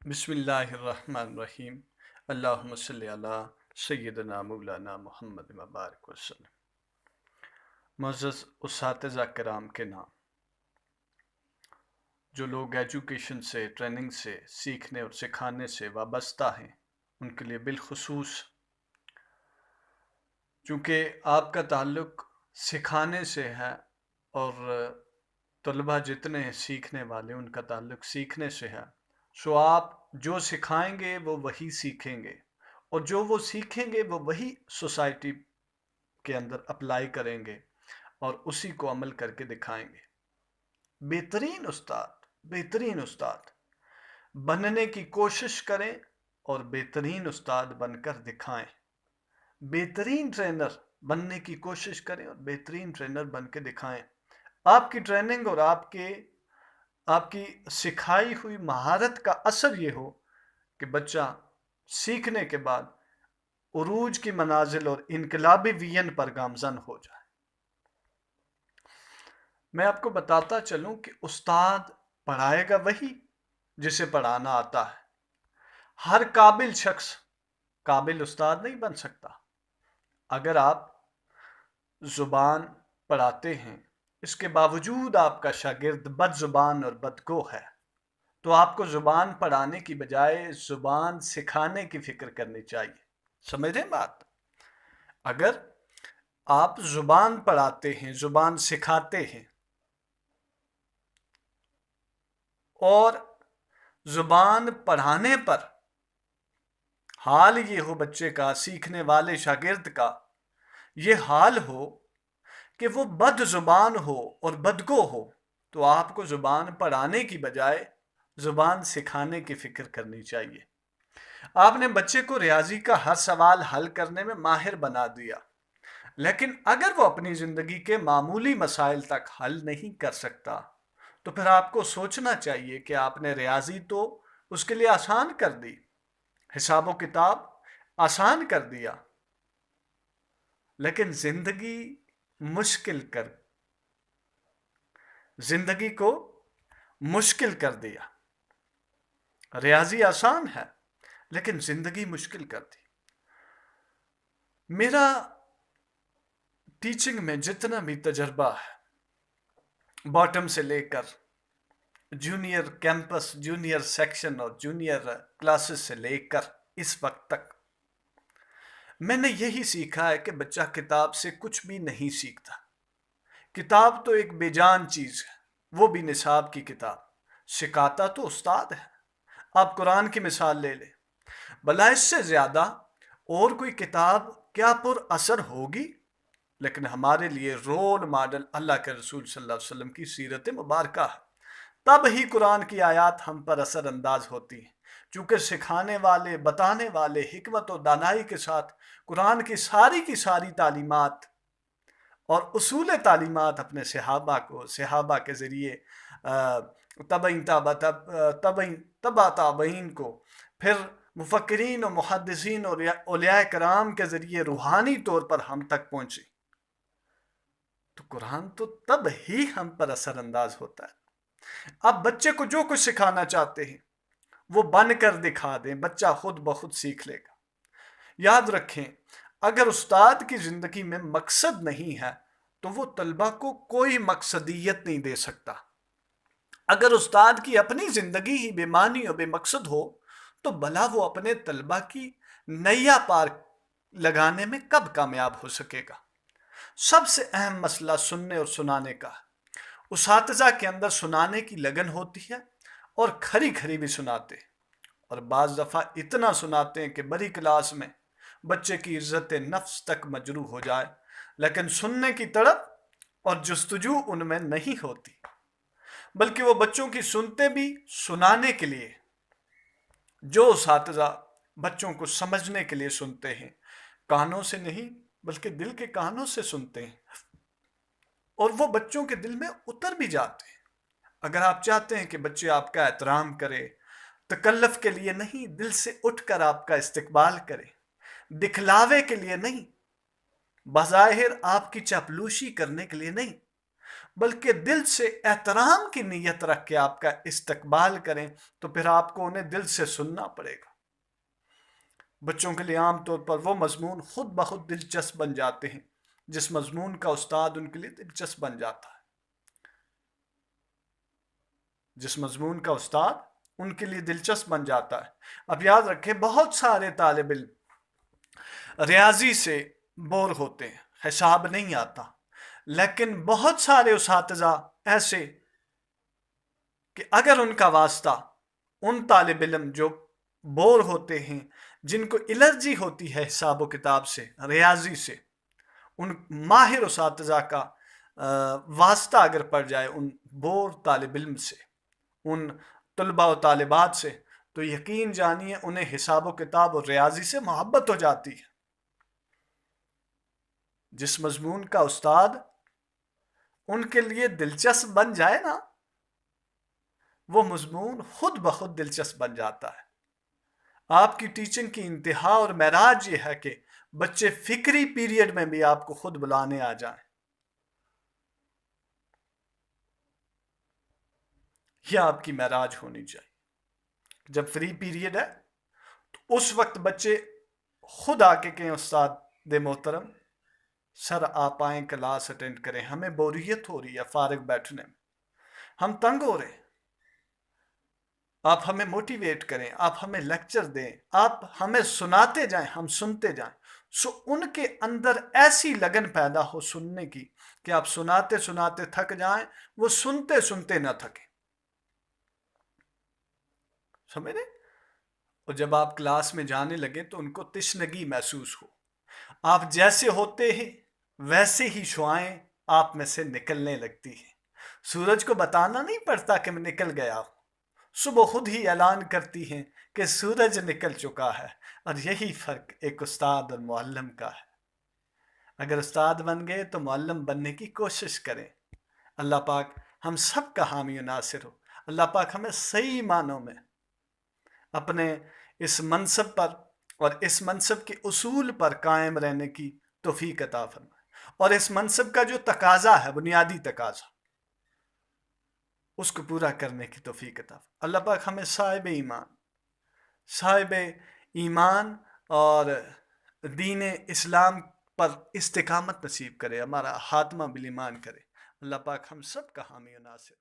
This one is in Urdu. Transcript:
بسم اللہ الرحمن الرحیم۔ اللہم صلی علی سیدنا مولانا محمد مبارک وسلم۔ معزز اساتذہ کرام کے نام، جو لوگ ایجوکیشن سے، ٹریننگ سے، سیکھنے اور سکھانے سے وابستہ ہیں، ان کے لیے بالخصوص چونکہ آپ کا تعلق سکھانے سے ہے اور طلبہ جتنے ہیں سیکھنے والے ان کا تعلق سیکھنے سے ہے، سو آپ جو سکھائیں گے وہ وہی سیکھیں گے، اور جو وہ سیکھیں گے وہ وہی سوسائٹی کے اندر اپلائی کریں گے اور اسی کو عمل کر کے دکھائیں گے۔ بہترین استاد بننے کی کوشش کریں اور بہترین استاد بن کر دکھائیں۔ بہترین ٹرینر بننے کی کوشش کریں اور بہترین ٹرینر بن کے دکھائیں۔ آپ کی ٹریننگ اور آپ کی سکھائی ہوئی مہارت کا اثر یہ ہو کہ بچہ سیکھنے کے بعد عروج کی منازل اور انقلابی ویژن پر گامزن ہو جائے۔ میں آپ کو بتاتا چلوں کہ استاد پڑھائے گا وہی جسے پڑھانا آتا ہے۔ ہر قابل شخص قابل استاد نہیں بن سکتا۔ اگر آپ زبان پڑھاتے ہیں، اس کے باوجود آپ کا شاگرد بد زبان اور بدگو ہے، تو آپ کو زبان پڑھانے کی بجائے زبان سکھانے کی فکر کرنی چاہیے۔ سمجھیں بات؟ اگر آپ زبان پڑھاتے ہیں، زبان سکھاتے ہیں، اور زبان پڑھانے پر حال یہ ہو بچے کا، سیکھنے والے شاگرد کا یہ حال ہو کہ وہ بد زبان ہو اور بدگو ہو، تو آپ کو زبان پڑھانے کی بجائے زبان سکھانے کی فکر کرنی چاہیے۔ آپ نے بچے کو ریاضی کا ہر سوال حل کرنے میں ماہر بنا دیا، لیکن اگر وہ اپنی زندگی کے معمولی مسائل تک حل نہیں کر سکتا تو پھر آپ کو سوچنا چاہیے کہ آپ نے ریاضی تو اس کے لیے آسان کر دی، حساب و کتاب آسان کر دیا، لیکن زندگی کو مشکل کر دیا۔ ریاضی آسان ہے لیکن زندگی مشکل کر دی۔ میرا ٹیچنگ میں جتنا بھی تجربہ ہے، باٹم سے لے کر جونیئر کیمپس، جونیئر سیکشن اور جونیئر کلاسز سے لے کر اس وقت تک، میں نے یہی سیکھا ہے کہ بچہ کتاب سے کچھ بھی نہیں سیکھتا۔ کتاب تو ایک بے جان چیز ہے، وہ بھی نصاب کی کتاب۔ سکھاتا تو استاد ہے۔ آپ قرآن کی مثال لے لیں، بھلا اس سے زیادہ اور کوئی کتاب کیا پر اثر ہوگی؟ لیکن ہمارے لیے رول ماڈل اللہ کے رسول صلی اللہ علیہ وسلم کی سیرت مبارکہ ہے۔ تب ہی قرآن کی آیات ہم پر اثر انداز ہوتی ہیں، چونکہ سکھانے والے، بتانے والے حکمت و دانائی کے ساتھ قرآن کی ساری تعلیمات اور اصول تعلیمات اپنے صحابہ کے ذریعے تبع تابعین کو، پھر مفکرین و محدثین اور اولیاء کرام کے ذریعے روحانی طور پر ہم تک پہنچی، تو قرآن تو تب ہی ہم پر اثر انداز ہوتا ہے۔ اب بچے کو جو کچھ سکھانا چاہتے ہیں وہ بن کر دکھا دیں، بچہ خود بخود سیکھ لے گا۔ یاد رکھیں، اگر استاد کی زندگی میں مقصد نہیں ہے تو وہ طلبہ کو کوئی مقصدیت نہیں دے سکتا۔ اگر استاد کی اپنی زندگی ہی بے معنی اور بے مقصد ہو تو بھلا وہ اپنے طلبہ کی نیا پار لگانے میں کب کامیاب ہو سکے گا؟ سب سے اہم مسئلہ سننے اور سنانے کا ہے۔ اساتذہ کے اندر سنانے کی لگن ہوتی ہے اور کھری کھری بھی سناتے ہیں، اور بعض دفعہ اتنا سناتے ہیں کہ بڑی کلاس میں بچے کی عزت نفس تک مجروح ہو جائے، لیکن سننے کی تڑپ اور جستجو ان میں نہیں ہوتی، بلکہ وہ بچوں کی سنتے بھی سنانے کے لیے۔ جو اساتذہ بچوں کو سمجھنے کے لیے سنتے ہیں، کانوں سے نہیں بلکہ دل کے کانوں سے سنتے ہیں، اور وہ بچوں کے دل میں اتر بھی جاتے ہیں۔ اگر آپ چاہتے ہیں کہ بچے آپ کا احترام کرے، تکلف کے لیے نہیں، دل سے اٹھ کر آپ کا استقبال کرے، دکھلاوے کے لیے نہیں، بظاہر آپ کی چاپلوسی کرنے کے لیے نہیں، بلکہ دل سے احترام کی نیت رکھ کے آپ کا استقبال کریں تو پھر آپ کو انہیں دل سے سننا پڑے گا۔ بچوں کے لیے عام طور پر وہ مضمون خود بخود دلچسپ بن جاتے ہیں جس مضمون کا استاد ان کے لیے دلچسپ بن جاتا ہے، جس مضمون کا استاد ان کے لیے دلچسپ بن جاتا ہے۔ اب یاد رکھیں، بہت سارے طالب علم ریاضی سے بور ہوتے ہیں، حساب نہیں آتا، لیکن بہت سارے اساتذہ ایسے کہ اگر ان کا واسطہ ان طالب علم جو بور ہوتے ہیں، جن کو الرجی ہوتی ہے حساب و کتاب سے، ریاضی سے، ان ماہر اساتذہ کا واسطہ اگر پڑ جائے ان بور طالب علم سے، ان طلباء و طالبات سے، تو یقین جانیے انہیں حساب و کتاب اور ریاضی سے محبت ہو جاتی ہے۔ جس مضمون کا استاد ان کے لیے دلچسپ بن جائے نا، وہ مضمون خود بخود دلچسپ بن جاتا ہے۔ آپ کی ٹیچنگ کی انتہا اور معراج یہ ہے کہ بچے فکری پیریڈ میں بھی آپ کو خود بلانے آ جائیں۔ یہ آپ کی معراج ہونی چاہیے۔ جب فری پیریڈ ہے تو اس وقت بچے خود آ کے کہیں استاد محترم سر آپ آئیں کلاس اٹینڈ کریں، ہمیں بوریت ہو رہی ہے فارغ بیٹھنے میں، ہم تنگ ہو رہے ہیں، آپ ہمیں موٹیویٹ کریں، آپ ہمیں لیکچر دیں، آپ ہمیں سناتے جائیں، ہم سنتے جائیں۔ سو ان کے اندر ایسی لگن پیدا ہو سننے کی کہ آپ سناتے سناتے تھک جائیں، وہ سنتے سنتے نہ تھکیں۔ سمجھ رہے؟ اور جب آپ کلاس میں جانے لگے تو ان کو تشنگی محسوس ہو، آپ جیسے ہوتے ہیں ویسے ہی شعائیں آپ میں سے نکلنے لگتی ہیں۔ سورج کو بتانا نہیں پڑتا کہ میں نکل گیا ہوں، صبح خود ہی اعلان کرتی ہیں کہ سورج نکل چکا ہے۔ اور یہی فرق ایک استاد اور معلم کا ہے۔ اگر استاد بن گئے تو معلم بننے کی کوشش کریں۔ اللہ پاک ہم سب کا حامی و ناصر ہو۔ اللہ پاک ہمیں صحیح معنوں میں اپنے اس منصب پر اور اس منصب کے اصول پر قائم رہنے کی توفیق عطا فرمائے، اور اس منصب کا جو تقاضا ہے، بنیادی تقاضا، اس کو پورا کرنے کی توفیق عطا فرمائے۔ اللہ پاک ہمیں صاحب ایمان اور دین اسلام پر استقامت نصیب کرے، ہمارا خاتمہ بالایمان کرے۔ اللہ پاک ہم سب کا حامی و ناصر۔